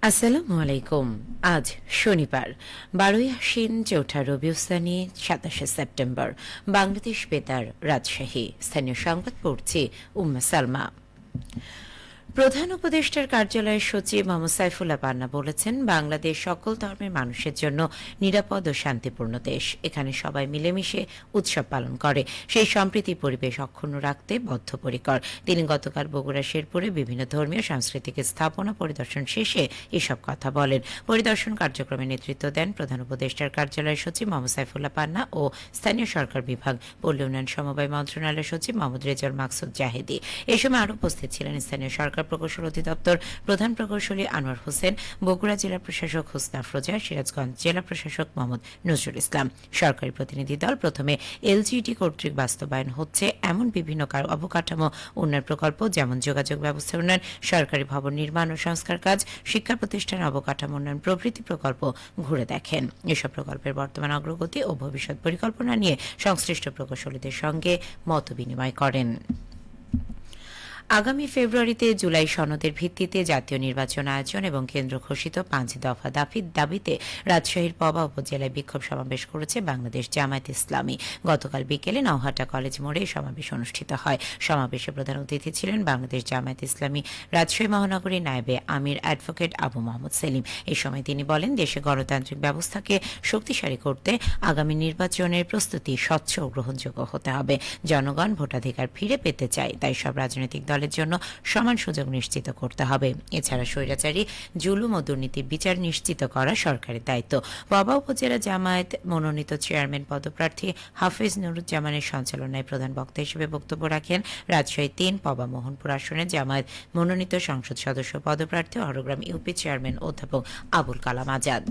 আসসালামু আলাইকুম। আজ শনিবার ১২ই আশ্বিন চৌঠা রবিউস্তানি ২৭শে সেপ্টেম্বর। বাংলাদেশ বেতার, রাজশাহী। স্থানীয় সংবাদ পড়ছি উম্মে সালমা। প্রধান উপদেষ্টার কার্যালয়ের সচিব মোহাম্মদ সাইফুল্লাহ পান্না বলেছেন, বাংলাদেশ সকল ধর্মের মানুষের জন্য নিরাপদ ও শান্তিপূর্ণ দেশ। এখানে সবাই মিলেমিশে উৎসব পালন করে, সেই সম্প্রীতি পরিবেশ অক্ষুণ্ণ রাখতে বদ্ধপরিকর। তিনি গতকাল বগুড়া শেরপুরে বিভিন্ন ধর্মীয় সাংস্কৃতিক স্থাপনা পরিদর্শন শেষে এসব কথা বলেন। পরিদর্শন কার্যক্রমে নেতৃত্ব দেন প্রধান উপদেষ্টার কার্যালয়ের সচিব মোহাম্মদ সাইফুল্লাহ পান্না ও স্থানীয় সরকার বিভাগ পল্লী উন্নয়ন সমবায় মন্ত্রণালয়ের সচিব মোহাম্মদ রেজাউল মাকসুদ জাহেদি। এ সময় আরও উপস্থিত ছিলেন স্থানীয় সরকার প্রকৌশল অধিদপ্তর প্রধান প্রকৌশলী আনোয়ার হোসেন, বগুড়া জেলা প্রশাসক হুসনা আফরোজা, সিরাজগঞ্জ জেলা প্রশাসক মোহাম্মদ নজরুল ইসলাম। সরকারি প্রতিনিধি দল প্রথমে এলজিইডি কর্তৃক বাস্তবায়ন হচ্ছে এমন বিভিন্ন অবকাঠামো উন্নয়ন প্রকল্প, যেমন যোগাযোগ ব্যবস্থা উন্নয়ন, সরকারি ভবন নির্মাণ ও সংস্কার কাজ, শিক্ষা প্রতিষ্ঠান অবকাঠামো উন্নয়ন প্রভৃতি প্রকল্প ঘুরে দেখেন। এসব প্রকল্পের বর্তমান অগ্রগতি ও ভবিষ্যৎ পরিকল্পনা নিয়ে সংশ্লিষ্ট প্রকৌশলীদের সঙ্গে মত বিনিময় করেন। আগামী ফেব্রুয়ারিতে জুলাই সনদের ভিত্তিতে জাতীয় নির্বাচন আয়োজন এবং কেন্দ্র ঘোষিত ৫ দফা দাবিতে রাজশাহীর পবা উপজেলায় বিক্ষোভ সমাবেশ করেছে বাংলাদেশ জামায়াত ইসলামী। গতকাল বিকেলে নওহাটা কলেজ মোড়ে সমাবেশ অনুষ্ঠিত হয়। সমাবেশে প্রধান অতিথি ছিলেন বাংলাদেশ জামায়াত ইসলামী রাজশাহী মহানগরী নায়েবে আমির অ্যাডভোকেট আবু মোহাম্মদ সেলিম। এ সময় তিনি বলেন, দেশে গণতান্ত্রিক ব্যবস্থাকে শক্তিশালী করতে আগামী নির্বাচনের প্রস্তুতি স্বচ্ছ ও গ্রহণযোগ্য হতে হবে। জনগণ ভোটাধিকার ফিরে পেতে চায়, তাই সব রাজনৈতিক দলের জন্য সমান সুযোগ নিশ্চিত করতে হবে। এছাড়া স্বৈরাচারী জুলুম ও দুর্নীতির বিচার নিশ্চিত করা সরকারের দায়িত্ব। পবা উপজেলা জামায়াত মনোনীত চেয়ারম্যান পদপ্রার্থী হাফেজ নুরুজ্জামানের সঞ্চালনায় প্রধান বক্তা হিসেবে বক্তব্য রাখেন রাজশাহী ৩ পবা মোহনপুর আসনের জামায়াত মনোনীত সংসদ সদস্য পদপ্রার্থী অরগ্রাম ইউপি চেয়ারম্যান অধ্যাপক আবুল কালাম আজাদ।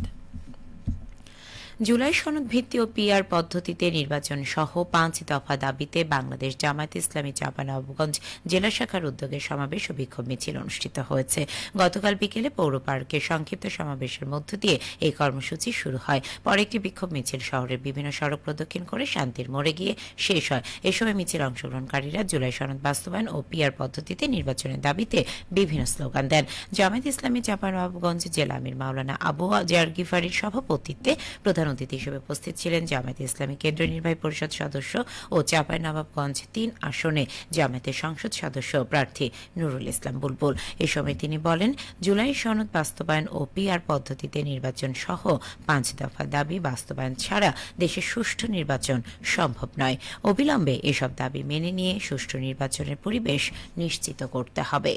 জুলাই সনদ ভিত্তি ও পিআর পদ্ধতিতে নির্বাচন সহ ৫ দফা দাবিতে বাংলাদেশ জামায়াত ইসলামী চাঁপাইনবাবগঞ্জ জেলা শাখার উদ্যোগে সমাবেশ ও বিক্ষোভ মিছিল অনুষ্ঠিত হয়েছে। গতকাল বিকেলে পৌর পার্কে সংক্ষিপ্ত সমাবেশের মধ্য দিয়ে এই কর্মসূচি শুরু হয়। পরে একটি বিক্ষোভ মিছিল শহরের বিভিন্ন সড়ক প্রদক্ষিণ করে শান্তির মোড়ে গিয়ে শেষ হয়। এ সময় মিছিল অংশগ্রহণকারীরা জুলাই সনদ বাস্তবায়ন ও পিআর পদ্ধতিতে নির্বাচনের দাবিতে বিভিন্ন স্লোগান দেন। জামায়াত ইসলামী চাঁপাইনবাবগঞ্জ জেলা আমির মাওলানা আবু আজহার গিফারির সভাপতিত্বে প্রধান অতিথি হিসেবে উপস্থিত ছিলেন জামায়াত ইসলামী কেন্দ্রীয় নির্বাহী পরিষদ সদস্য ও চাঁপাইনবাবগঞ্জ ৩ আসনে জামায়াতের সংসদ সদস্য প্রার্থী নুরুল ইসলাম বুলবুল। এ সময় তিনি বলেন, জুলাই সনদ বাস্তবায়ন ও পিআর পদ্ধতিতে নির্বাচন সহ ৫ দফা দাবি বাস্তবায়ন ছাড়া দেশে সুষ্ঠু নির্বাচন সম্ভব নয়। অবিলম্বে এসব দাবি মেনে নিয়ে সুষ্ঠু নির্বাচনের পরিবেশ নিশ্চিত করতে হবে।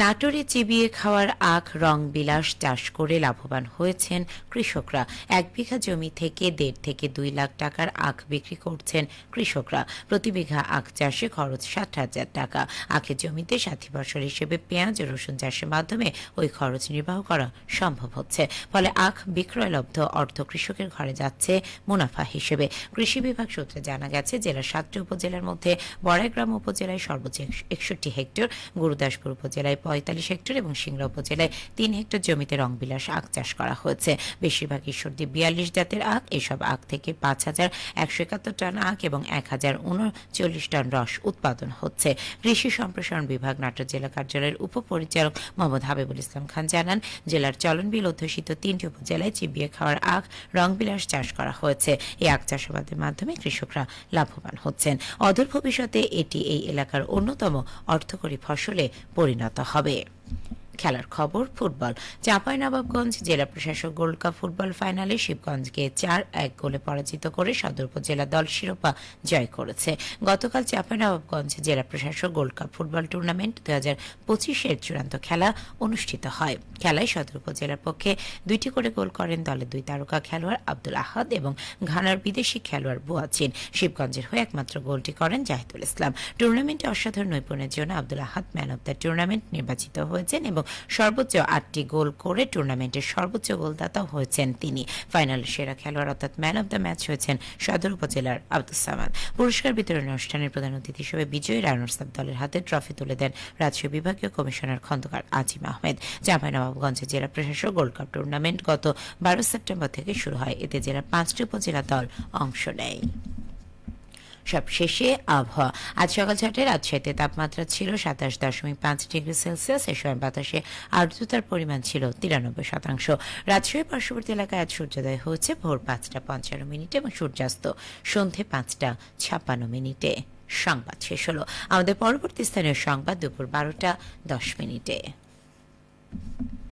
নাটোরে চিবিয়ে খাওয়ার আখ রং বিলাস চাষ করে লাভবান হয়েছেন কৃষকরা। ১ বিঘা জমি থেকে ১.৫ থেকে ২ লাখ টাকার আখ বিক্রি করছেন কৃষকরা। প্রতি বিঘা আখ চাষে খরচ ৬০,০০০ টাকা। আখের জমিতে সাথী ফসল হিসেবে পেঁয়াজ ও রসুন চাষের মাধ্যমে ওই খরচ নির্বাহ করা সম্ভব হচ্ছে। ফলে আখ বিক্রয়লব্ধ অর্থ কৃষকের ঘরে যাচ্ছে মুনাফা হিসেবে। কৃষি বিভাগ সূত্রে জানা গেছে, জেলার ৭টি উপজেলার মধ্যে বড়াইগ্রাম উপজেলায় সর্বোচ্চ ৬১ হেক্টর, গুরুদাসপুর উপজেলায় ৪৫ হেক্টর এবং সিংড়া উপজেলায় ৩ হেক্টর জমিতে রংবিলাস আখ চাষ করা হয়েছে। বেশিরভাগ ঈশ্বরদী ৪২ জাতের আখ। এসব আখ থেকে ৫,১৭১ টন আখ এবং ১,০৩৯ টন রস উৎপাদন হচ্ছে। কৃষি সম্প্রসারণ বিভাগ নাটোর জেলা কার্যালয়ের উপপরিচালক মোহাম্মদ হাবিবুল ইসলাম খান জানান, জেলার চলনবিল অধ্যুষিত ৩টি উপজেলায় চিবিয়ে খাওয়ার আখ রংবিলাস চাষ করা হয়েছে। এই আখ চাষাবাদের মাধ্যমে কৃষকরা লাভবান হচ্ছেন। অদূর ভবিষ্যতে এটি এই এলাকার অন্যতম অর্থকরী ফসলে পরিণত হবে। খেলার খবর, ফুটবল। চাঁপাইনবাবগঞ্জ জেলা প্রশাসক গোল্ড কাপ ফুটবল ফাইনালে শিবগঞ্জকে ৪-১ গোলে পরাজিত করে সদর উপজেলা দল শিরোপা জয় করেছে। গতকাল চাঁপাইনবাবগঞ্জ জেলা প্রশাসক গোল্ড কাপ ফুটবল টুর্নামেন্ট ২০২৫-এর চূড়ান্ত খেলা অনুষ্ঠিত হয়। খেলায় সদর উপজেলার পক্ষে ২টি করে গোল করেন দলের ২ তারকা খেলোয়াড় আব্দুল আহাদ এবং ঘানার বিদেশি খেলোয়াড় বুয়াচিন। শিবগঞ্জের হয়ে একমাত্র গোলটি করেন জাহিদুল ইসলাম। টুর্নামেন্টে অসাধারণ নৈপুণ্যের জন্য আব্দুল আহাদ ম্যান অব দ্য টুর্নামেন্ট নির্বাচিত হয়েছেন এবং সর্বোচ্চ ৮টি গোল করে টুর্নামেন্টের সর্বোচ্চ গোলদাতাও হয়েছেন তিনি। ফাইনালের সেরা খেলোয়াড় অর্থাৎ ম্যান অব দ্য ম্যাচ হয়েছেন সদর উপজেলার আব্দুস সামাদ। পুরস্কার বিতরণ অনুষ্ঠানের প্রধান অতিথি হিসেবে বিজয়ী রানার্স আপ দলের হাতে ট্রফি তুলে দেন রাজশাহী বিভাগীয় কমিশনার খন্দকার আজিম আহমেদ। চাঁপাইনবাবগঞ্জে জেলা প্রশাসক গোল্ড কাপ টুর্নামেন্ট গত ১২ সেপ্টেম্বর থেকে শুরু হয়। এতে জেলার ৫টি উপজেলা দল অংশ নেয়। সবশেষে আবহাওয়া। আজ সকাল 6টায় রাজশাহীতে তাপমাত্রা ছিল 27.5 ডিগ্রি সেলসিয়াস। এ সময় বাতাসে আর্দ্রতার পরিমাণ ছিল 93%। রাজশাহী পার্শ্ববর্তী এলাকায় আজ সূর্যোদয় হয়েছে ভোর 5টা 55 এবং সূর্যাস্ত সন্ধে 5টা 56। সংবাদ শেষ হলো। আমাদের পরবর্তী স্থানীয় সংবাদ দুপুর 12টা 10।